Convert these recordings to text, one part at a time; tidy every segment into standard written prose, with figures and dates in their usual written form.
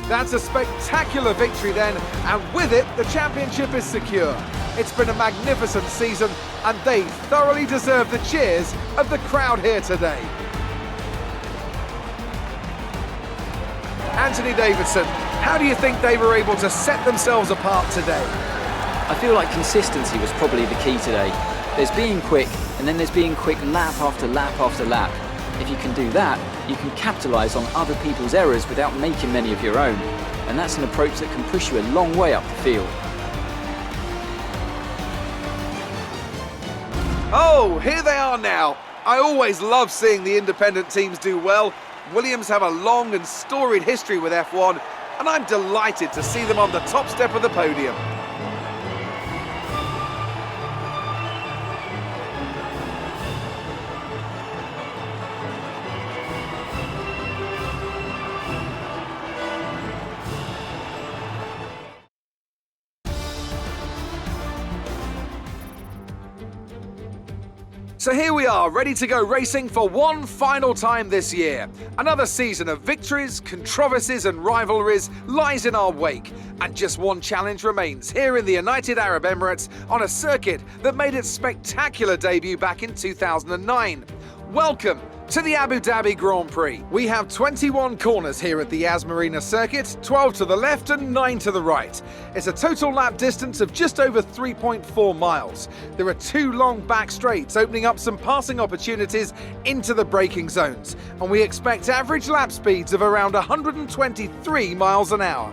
That's a spectacular victory then, and with it, the championship is secure. It's been a magnificent season, and they thoroughly deserve the cheers of the crowd here today. Anthony Davidson, how do you think they were able to set themselves apart today? I feel like consistency was probably the key today. There's being quick, and then there's being quick lap after lap after lap. If you can do that, you can capitalise on other people's errors without making many of your own. And that's an approach that can push you a long way up the field. Oh, here they are now. I always love seeing the independent teams do well. Williams have a long and storied history with F1, and I'm delighted to see them on the top step of the podium. So here we are, ready to go racing for one final time this year. Another season of victories, controversies and rivalries lies in our wake. And just one challenge remains here in the United Arab Emirates on a circuit that made its spectacular debut back in 2009. Welcome to the Abu Dhabi Grand Prix. We have 21 corners here at the Yas Marina circuit, 12 to the left and 9 to the right. It's a total lap distance of just over 3.4 miles. There are 2 long back straights opening up some passing opportunities into the braking zones, and we expect average lap speeds of around 123 miles an hour.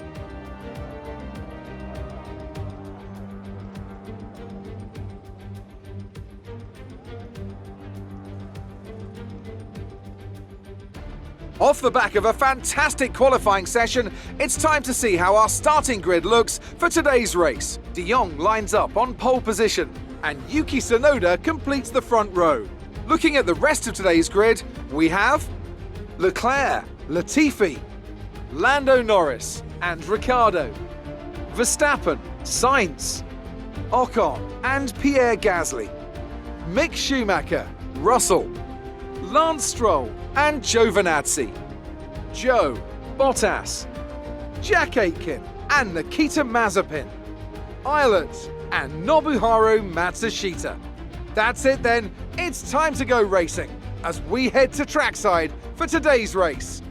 Off the back of a fantastic qualifying session, it's time to see how our starting grid looks for today's race. Jong lines up on pole position, and Yuki Tsunoda completes the front row. Looking at the rest of today's grid, we have Leclerc, Latifi, Lando Norris and Ricciardo, Verstappen, Sainz, Ocon and Pierre Gasly, Mick Schumacher, Russell, Lance Stroll and Giovinazzi, Joe, Bottas, Jack Aitken and Nikita Mazepin, Ireland and Nobuharu Matsushita. That's it then, it's time to go racing as we head to trackside for today's race.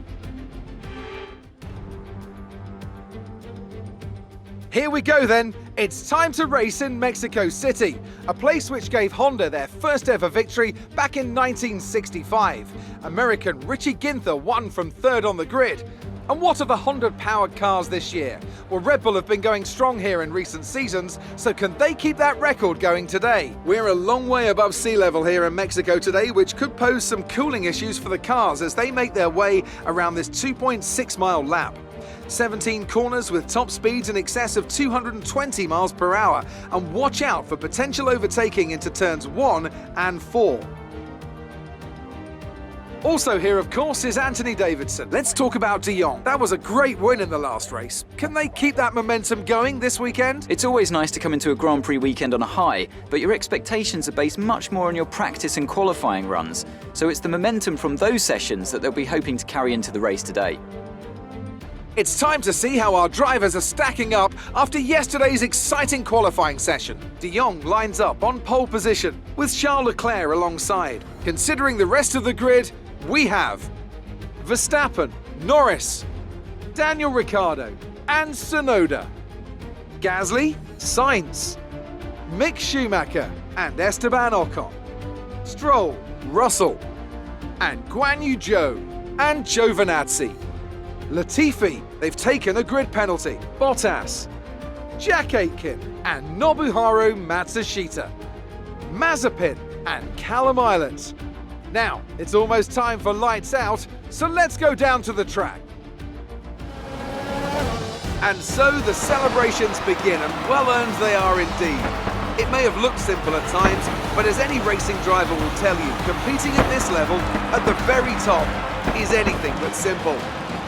Here we go then, it's time to race in Mexico City, a place which gave Honda their first ever victory back in 1965. American Richie Ginther won from third on the grid. And what are the Honda-powered cars this year? Well, Red Bull have been going strong here in recent seasons, so can they keep that record going today? We're a long way above sea level here in Mexico today, which could pose some cooling issues for the cars as they make their way around this 2.6-mile lap. 17 corners with top speeds in excess of 220 miles per hour, and watch out for potential overtaking into turns 1 and 4. Also here, of course, is Anthony Davidson. Let's talk about Jong. That was a great win in the last race. Can they keep that momentum going this weekend? It's always nice to come into a Grand Prix weekend on a high, but your expectations are based much more on your practice and qualifying runs. So it's the momentum from those sessions that they'll be hoping to carry into the race today. It's time to see how our drivers are stacking up after yesterday's exciting qualifying session. Jong lines up on pole position with Charles Leclerc alongside. Considering the rest of the grid, we have Verstappen, Norris, Daniel Ricciardo and Tsunoda, Gasly, Sainz, Mick Schumacher and Esteban Ocon, Stroll, Russell and Guan Yu Zhou and Giovinazzi. Latifi, they've taken a grid penalty. Bottas, Jack Aitken and Nobuharu Matsushita, Mazepin and Callum Islet. Now, it's almost time for lights out, so let's go down to the track. And so the celebrations begin, and well earned they are indeed. It may have looked simple at times, but as any racing driver will tell you, competing at this level, at the very top, is anything but simple.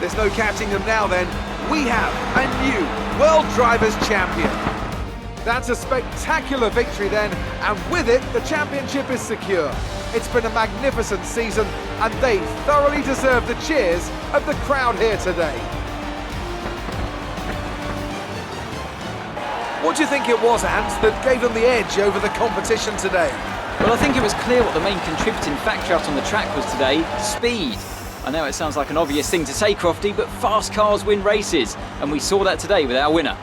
There's no catching them now then. We have a new World Drivers' Champion. That's a spectacular victory then, and with it, the championship is secure. It's been a magnificent season, and they thoroughly deserve the cheers of the crowd here today. What do you think it was, Ant, that gave them the edge over the competition today? Well, I think it was clear what the main contributing factor out on the track was today: speed. I know it sounds like an obvious thing to say, Crofty, but fast cars win races, and we saw that today with our winner.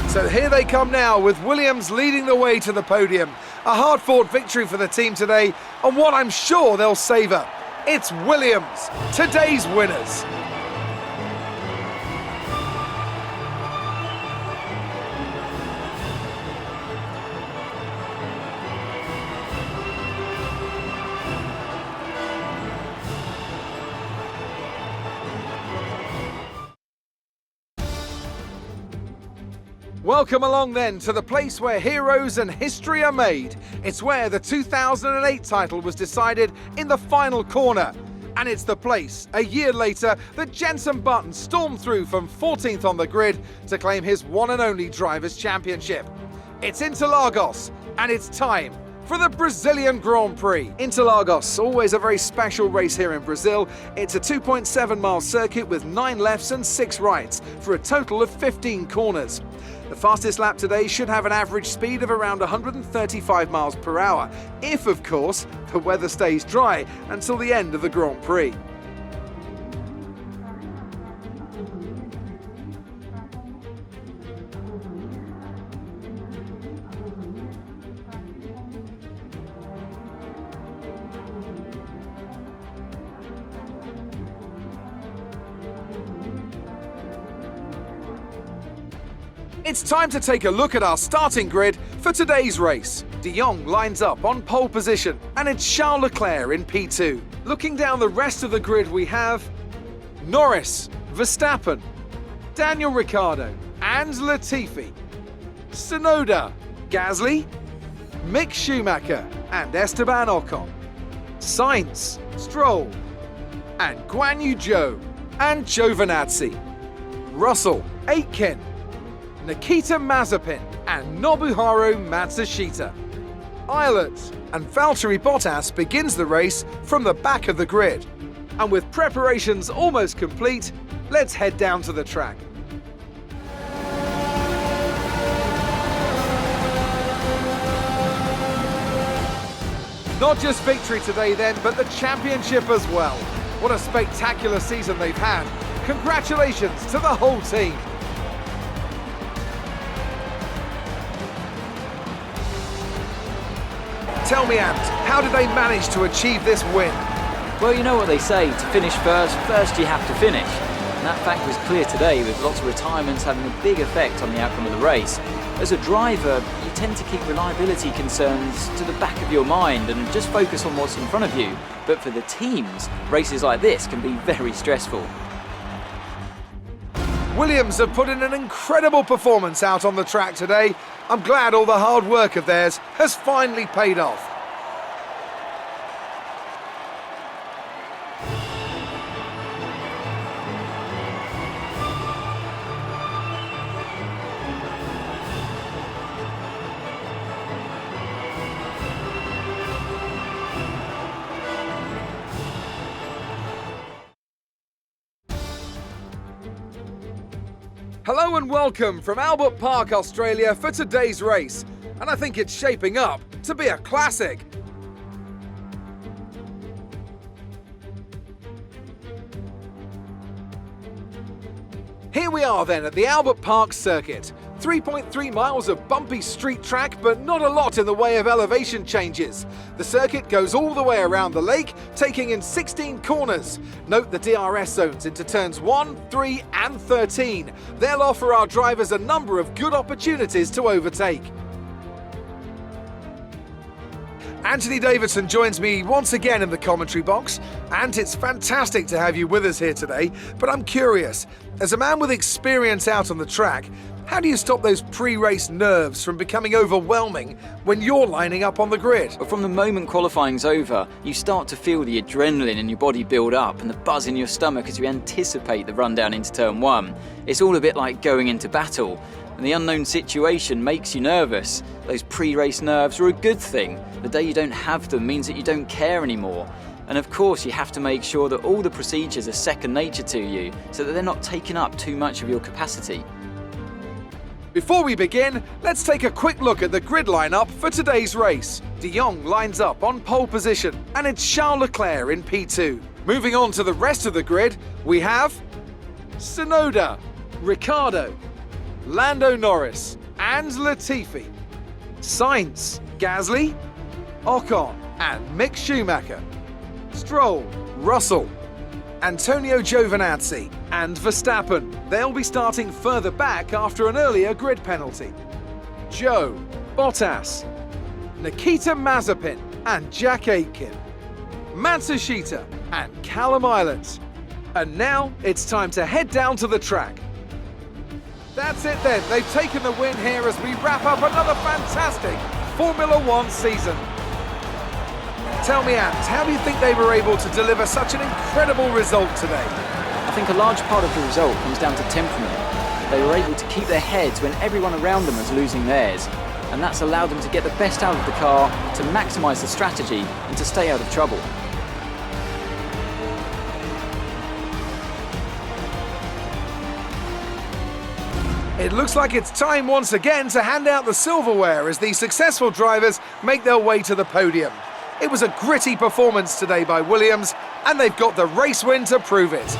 So here they come now, with Williams leading the way to the podium. A hard-fought victory for the team today, and one I'm sure they'll savour. It's Williams, today's winners. Welcome along then to the place where heroes and history are made. It's where the 2008 title was decided in the final corner. And it's the place, a year later, that Jenson Button stormed through from 14th on the grid to claim his one and only Drivers' Championship. It's Interlagos, and it's time for the Brazilian Grand Prix. Interlagos, always a very special race here in Brazil. It's a 2.7-mile circuit with 9 lefts and 6 rights for a total of 15 corners. The fastest lap today should have an average speed of around 135 miles per hour, if, of course, the weather stays dry until the end of the Grand Prix. It's time to take a look at our starting grid for today's race. Jong lines up on pole position, and it's Charles Leclerc in P2. Looking down the rest of the grid, we have Norris, Verstappen, Daniel Ricciardo and Latifi, Tsunoda, Gasly, Mick Schumacher and Esteban Ocon, Sainz, Stroll and Guan Yu Zhou and Giovinazzi, Russell, Aitken, Nikita Mazepin and Nobuharu Matsushita. Eilert and Valtteri Bottas begins the race from the back of the grid. And with preparations almost complete, let's head down to the track. Not just victory today then, but the championship as well. What a spectacular season they've had. Congratulations to the whole team. Tell me, Ant, how did they manage to achieve this win? Well, you know what they say, to finish first you have to finish. And that fact was clear today, with lots of retirements having a big effect on the outcome of the race. As a driver, you tend to keep reliability concerns to the back of your mind and just focus on what's in front of you. But for the teams, races like this can be very stressful. Williams have put in an incredible performance out on the track today. I'm glad all the hard work of theirs has finally paid off. Hello and welcome from Albert Park, Australia for today's race. And I think it's shaping up to be a classic. Here we are then at the Albert Park circuit. 3.3 miles of bumpy street track, but not a lot in the way of elevation changes. The circuit goes all the way around the lake, taking in 16 corners. Note the DRS zones into turns 1, 3 and 13. They'll offer our drivers a number of good opportunities to overtake. Anthony Davidson joins me once again in the commentary box. And it's fantastic to have you with us here today, but I'm curious, as a man with experience out on the track, how do you stop those pre-race nerves from becoming overwhelming when you're lining up on the grid? But from the moment qualifying's over, you start to feel the adrenaline in your body build up and the buzz in your stomach as you anticipate the run down into turn 1. It's all a bit like going into battle, and the unknown situation makes you nervous. Those pre-race nerves are a good thing. The day you don't have them means that you don't care anymore. And of course you have to make sure that all the procedures are second nature to you, so that they're not taking up too much of your capacity. Before we begin, let's take a quick look at the grid lineup for today's race. De Jong lines up on pole position, and it's Charles Leclerc in P2. Moving on to the rest of the grid, we have Tsunoda, Ricciardo, Lando Norris, and Latifi, Sainz, Gasly, Ocon, and Mick Schumacher, Stroll, Russell, Antonio Giovinazzi, and Verstappen. They'll be starting further back after an earlier grid penalty. Joe, Bottas, Nikita Mazepin, and Jack Aitken, Matsushita, and Callum Islands. And now it's time to head down to the track. That's it then, they've taken the win here as we wrap up another fantastic Formula One season. Tell me, Ant, how do you think they were able to deliver such an incredible result today? I think a large part of the result comes down to temperament. They were able to keep their heads when everyone around them was losing theirs, and that's allowed them to get the best out of the car, to maximise the strategy, and to stay out of trouble. It looks like it's time once again to hand out the silverware as these successful drivers make their way to the podium. It was a gritty performance today by Williams, and they've got the race win to prove it.